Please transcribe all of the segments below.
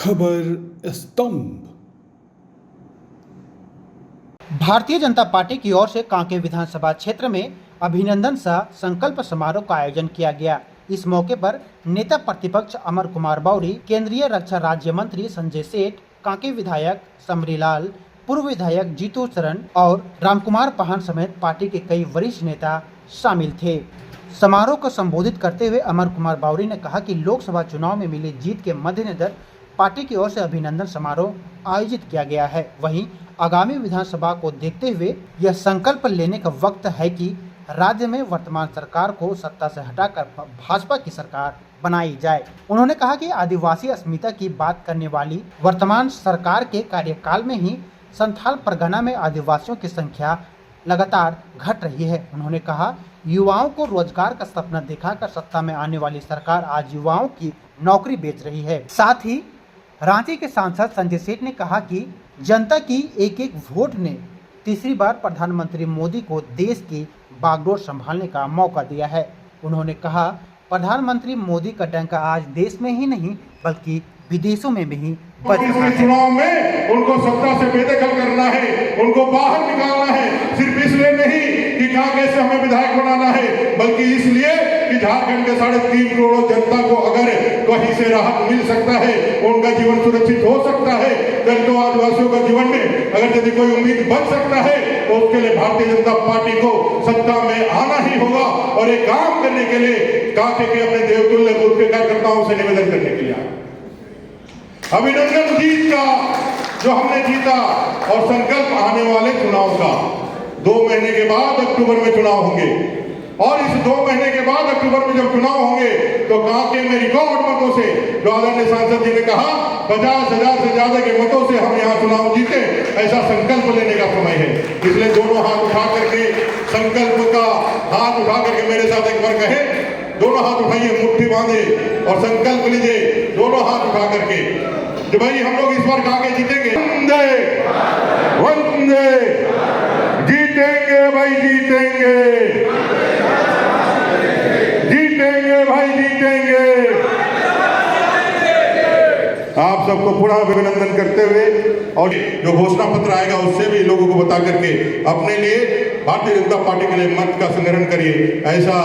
खबर स्तंभ। भारतीय जनता पार्टी की ओर से कांके विधानसभा क्षेत्र में अभिनंदन सह संकल्प समारोह का आयोजन किया गया। इस मौके पर नेता प्रतिपक्ष अमर कुमार बावरी, केंद्रीय रक्षा राज्य मंत्री संजय सेठ, कांके विधायक समरीलाल, पूर्व विधायक जीतू चरण और रामकुमार पाहन समेत पार्टी के कई वरिष्ठ नेता शामिल थे। समारोह को संबोधित करते हुए अमर कुमार बावरी ने कहा कि लोकसभा चुनाव में मिली जीत के मद्देनजर पार्टी की ओर से अभिनंदन समारोह आयोजित किया गया है। वहीं आगामी विधानसभा को देखते हुए यह संकल्प लेने का वक्त है कि राज्य में वर्तमान सरकार को सत्ता से हटाकर भाजपा की सरकार बनाई जाए। उन्होंने कहा कि आदिवासी अस्मिता की बात करने वाली वर्तमान सरकार के कार्यकाल में ही संथाल परगना में आदिवासियों की संख्या लगातार घट रही है। उन्होंने कहा, युवाओं को रोजगार का सपना दिखाकर सत्ता में आने वाली सरकार आज युवाओं की नौकरी बेच रही है। साथ ही रांची के सांसद संजय सेठ ने कहा कि जनता की एक एक वोट ने तीसरी बार प्रधानमंत्री मोदी को देश की बागडोर संभालने का मौका दिया है। उन्होंने कहा, प्रधानमंत्री मोदी का डंका आज देश में ही नहीं बल्कि विदेशों में भी बज रहा है। चुनाव में उनको सत्ता से बेदखल करना है, उनको बाहर निकालना है, सिर्फ इसलिए नहीं कि कांग्रेस से हमें विधायक बनाना है, बल्कि इसलिए कि झारखंड के 3.5 करोड़ जनता को अगर कहीं से राहत मिल सकता है, उनका जीवन सुरक्षित हो सकता है, दलितों आदिवासियों का जीवन में अगर यदि कोई उम्मीद बच सकता है तो उसके लिए भारतीय जनता पार्टी को सत्ता में आना ही होगा। और ये काम करने के लिए कांके के अपने देवतुल्य बूथ के कार्यकर्ताओं से निवेदन करने के लिए अभिनंदन जीत का जो हमने जीता और संकल्प आने वाले चुनाव का 2 महीने के बाद अक्टूबर में चुनाव होंगे और इस 2 महीने के बाद अक्टूबर में जब चुनाव होंगे तो कांके में रिकॉर्ड मतों से जो आदरणीय सांसद जी ने कहा 50,000 से ज्यादा के मतों से हम यहाँ चुनाव जीते, ऐसा संकल्प लेने का समय है। इसलिए दोनों हाथ उठा करके संकल्प का हाथ उठा करके मेरे साथ एक बार कहे, दोनों हाथ उठाइए, मुट्ठी बांधे और संकल्प लीजिए दोनों हाथ उठा करके कि भाई हम लोग इस बार कांके जीतेंगे, वंदे वंदे, जीतेंगे भाई, जीतेंगे जीतेंगे भाई, जीतेंगे। आप सबको पुनः अभिनंदन करते हुए और जो घोषणा पत्र आएगा उससे भी लोगों को बता करके अपने लिए भारतीय जनता पार्टी के लिए मत का संग्रहण करिए, ऐसा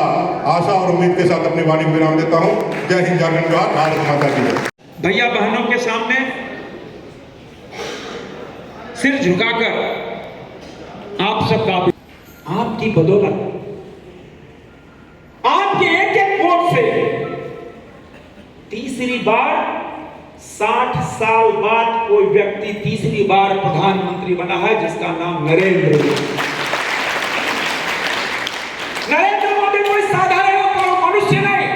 आशा और उम्मीद के साथ अपनी वाणी को विराम देता हूं। जय हिंद, जय भारत, भारत माता की जय। भैया बहनों के सामने सिर झुकाकर आप सबका आपकी बदौलत, आपके एक एक वोट से तीसरी बार 60 साल बाद कोई व्यक्ति तीसरी बार प्रधानमंत्री बना है जिसका नाम नरेंद्र मोदी। नरेंद्र मोदी कोई साधारण मनुष्य नहीं,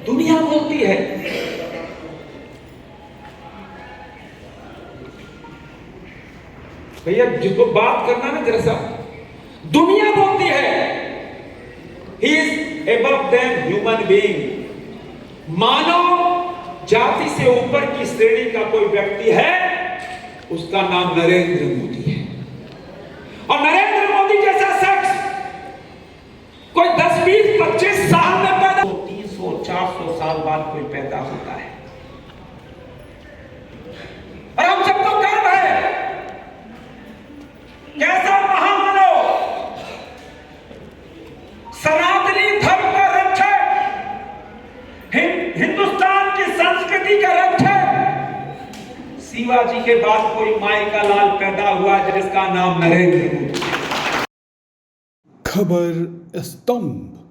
दुनिया बोलती है। भैया जिसको बात करना ना जरा सा, दुनिया बोलती है he is above them human being. मानव जाति से ऊपर की श्रेणी का कोई व्यक्ति है, उसका नाम नरेंद्र मोदी है। और नरेंद्र मोदी जैसा शख्स कोई 10, 20, 25 साल में पैदा, 300, 400 साल बाद कोई पैदा होता है। और हम सबको गर्व है, कैसा महामानव, सनातनी धर्म का रक्षक, हिंदुस्तान की संस्कृति का रक्षक, शिवाजी के बाद कोई माई का लाल पैदा हुआ जिसका नाम नरेंद्र मोदी। खबर स्तंभ।